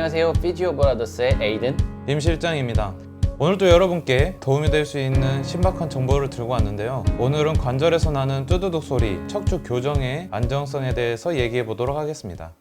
안녕하세요. 피지오브라더스의 에이든 임 실장입니다. 오늘도 여러분께 도움이 될 수 있는 신박한 정보를 들고 왔는데요. 오늘은 관절에서 나는 뚜두둑 소리, 척추 교정의 안정성에 대해서 얘기해 보도록 하겠습니다.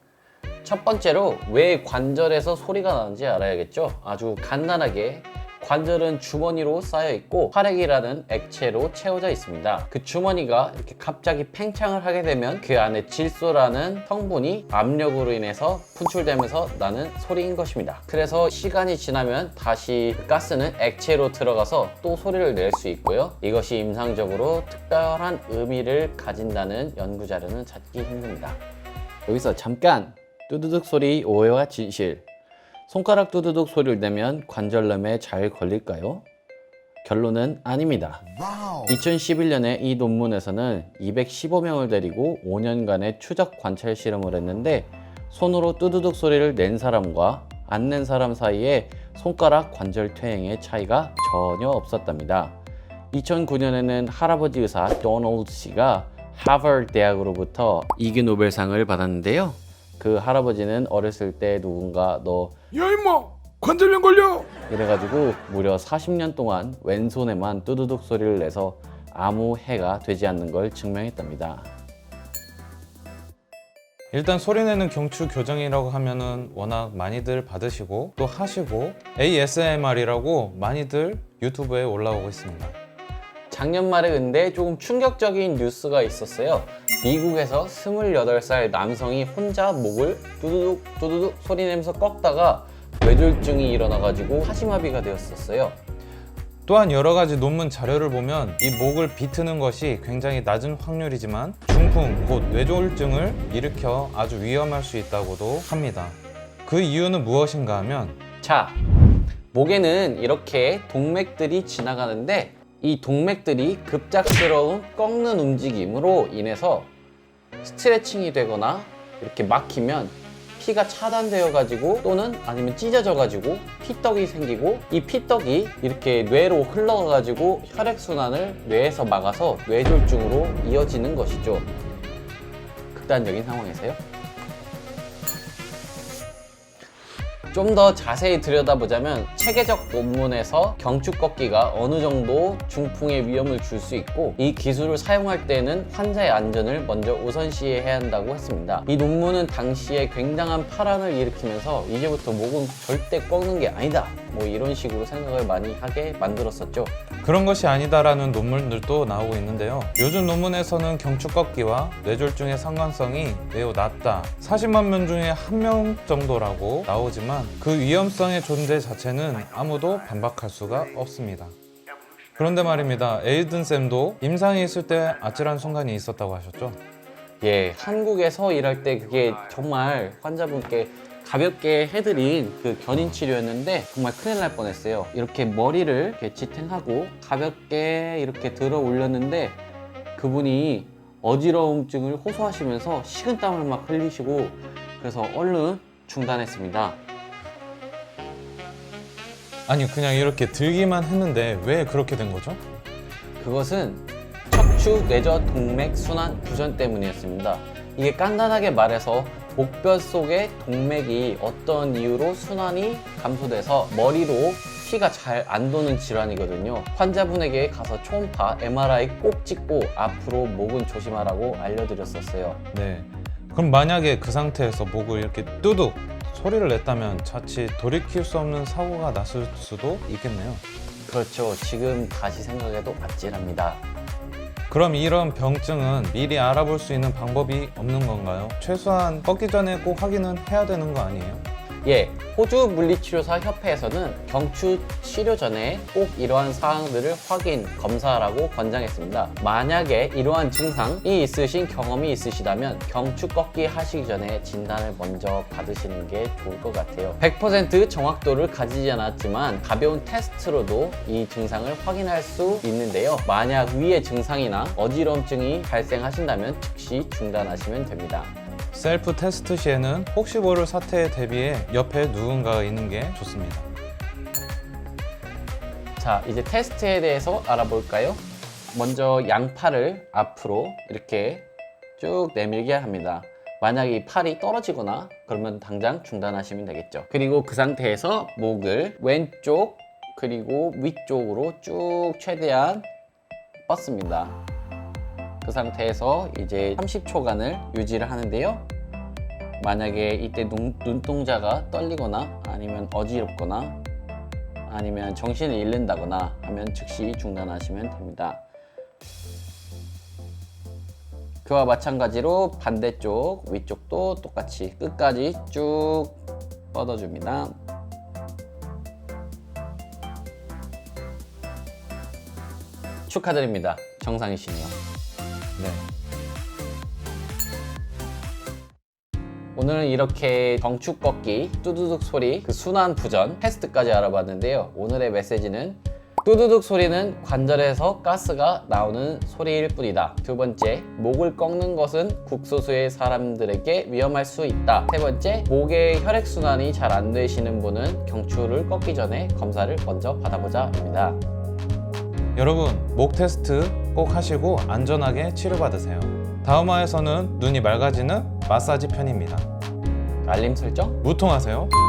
첫 번째로 왜 관절에서 소리가 나는지 알아야겠죠. 아주 간단하게 관절은 주머니로 쌓여 있고 혈액이라는 액체로 채워져 있습니다. 그 주머니가 이렇게 갑자기 팽창을 하게 되면 그 안에 질소라는 성분이 압력으로 인해서 분출되면서 나는 소리인 것입니다. 그래서 시간이 지나면 다시 그 가스는 액체로 들어가서 또 소리를 낼 수 있고요. 이것이 임상적으로 특별한 의미를 가진다는 연구 자료는 찾기 힘듭니다. 여기서 잠깐 뚜두둑 소리 오해와 진실. 손가락 뚜두둑 소리를 내면 관절염에 잘 걸릴까요? 결론은 아닙니다. 2011년에 이 논문에서는 215명을 데리고 5년간의 추적 관찰 실험을 했는데 손으로 뚜두둑 소리를 낸 사람과 안 낸 사람 사이에 손가락 관절 퇴행의 차이가 전혀 없었답니다. 2009년에는 할아버지 의사 도널드 씨가 하버드 대학으로부터 이그 노벨상을 받았는데요. 그 할아버지는 어렸을 때 누군가 야 임마 관절염 걸려. 이래가지고 무려 40년 동안 왼손에만 뚜두둑 소리를 내서 아무 해가 되지 않는 걸 증명했답니다. 일단 소리내는 경추 교정이라고 하면은 워낙 많이들 받으시고 또 하시고 ASMR이라고 많이들 유튜브에 올라오고 있습니다. 작년 말에 근데 조금 충격적인 뉴스가 있었어요. 미국에서 28살 남성이 혼자 목을 뚜두둑 뚜두둑 소리 내면서 꺾다가 뇌졸중이 일어나가지고 하심마비가 되었었어요. 또한 여러 가지 논문 자료를 보면 이 목을 비트는 것이 굉장히 낮은 확률이지만 중풍, 곧 뇌졸중을 일으켜 아주 위험할 수 있다고도 합니다. 그 이유는 무엇인가 하면 자, 목에는 이렇게 동맥들이 지나가는데 이 동맥들이 급작스러운 꺾는 움직임으로 인해서 스트레칭이 되거나 이렇게 막히면 피가 차단되어 가지고 또는 아니면 찢어져 가지고 피떡이 생기고 이 피떡이 이렇게 뇌로 흘러가 가지고 혈액순환을 뇌에서 막아서 뇌졸중으로 이어지는 것이죠. 극단적인 상황에서요. 좀 더 자세히 들여다보자면 체계적 논문에서 경추 꺾기가 어느 정도 중풍의 위험을 줄 수 있고 이 기술을 사용할 때는 환자의 안전을 먼저 우선시해야 한다고 했습니다. 이 논문은 당시에 굉장한 파란을 일으키면서 이제부터 목은 절대 꺾는 게 아니다 뭐 이런 식으로 생각을 많이 하게 만들었었죠. 그런 것이 아니다라는 논문들도 나오고 있는데요. 요즘 논문에서는 경추 꺾기와 뇌졸중의 상관성이 매우 낮다. 40만 명 중에 1명 정도라고 나오지만 그 위험성의 존재 자체는 아무도 반박할 수가 없습니다. 그런데 말입니다. 에이든 쌤도 임상이 있을 때 아찔한 순간이 있었다고 하셨죠? 예, 한국에서 일할 때 그게 정말 환자분께 가볍게 해드린 그 견인 치료였는데 정말 큰일 날 뻔했어요. 이렇게 머리를 이렇게 지탱하고 가볍게 이렇게 들어 올렸는데 그분이 어지러움증을 호소하시면서 식은땀을 막 흘리시고 그래서 얼른 중단했습니다. 아니 그냥 이렇게 들기만 했는데 왜 그렇게 된 거죠? 그것은 척추 뇌저 동맥 순환 부전 때문이었습니다. 이게 간단하게 말해서 목뼈 속의 동맥이 어떤 이유로 순환이 감소돼서 머리로 피가 잘 안 도는 질환이거든요. 환자분에게 가서 초음파, MRI 꼭 찍고 앞으로 목은 조심하라고 알려드렸었어요. 네. 그럼 만약에 그 상태에서 목을 이렇게 뚜둑 소리를 냈다면 자칫 돌이킬 수 없는 사고가 났을 수도 있겠네요. 그렇죠. 지금 다시 생각해도 아찔합니다. 그럼 이런 병증은 미리 알아볼 수 있는 방법이 없는 건가요? 최소한 꺾기 전에 꼭 확인은 해야 되는 거 아니에요? 예, 호주 물리치료사 협회에서는 경추 치료 전에 꼭 이러한 사항들을 확인, 검사하라고 권장했습니다. 만약에 이러한 증상이 있으신 경험이 있으시다면 경추 꺾기 하시기 전에 진단을 먼저 받으시는 게 좋을 것 같아요. 100% 정확도를 가지지 않았지만 가벼운 테스트로도 이 증상을 확인할 수 있는데요. 만약 위의 증상이나 어지러움증이 발생하신다면 즉시 중단하시면 됩니다. 셀프 테스트 시에는 혹시 모를 사태에 대비해 옆에 누군가가 있는 게 좋습니다. 자, 이제 테스트에 대해서 알아볼까요? 먼저 양팔을 앞으로 이렇게 쭉 내밀게 합니다. 만약에 이 팔이 떨어지거나 그러면 당장 중단하시면 되겠죠. 그리고 그 상태에서 목을 왼쪽 그리고 위쪽으로 쭉 최대한 뻗습니다. 그 상태에서 이제 30초간을 유지를 하는데요. 만약에 이때 눈동자가 떨리거나 아니면 어지럽거나 아니면 정신을 잃는다거나 하면 즉시 중단하시면 됩니다. 그와 마찬가지로 반대쪽 위쪽도 똑같이 끝까지 쭉 뻗어줍니다. 축하드립니다. 정상이시네요. 네. 오늘은 이렇게 경추 꺾기, 뚜두둑 소리, 그 순환 부전 테스트까지 알아봤는데요. 오늘의 메시지는 뚜두둑 소리는 관절에서 가스가 나오는 소리일 뿐이다. 두 번째, 목을 꺾는 것은 국소수의 사람들에게 위험할 수 있다. 세 번째, 목의 혈액순환이 잘 안 되시는 분은 경추를 꺾기 전에 검사를 먼저 받아보자입니다. 여러분, 목 테스트 꼭 하시고 안전하게 치료받으세요. 다음 화에서는 눈이 맑아지는 마사지 편입니다. 알림 설정? 무통하세요.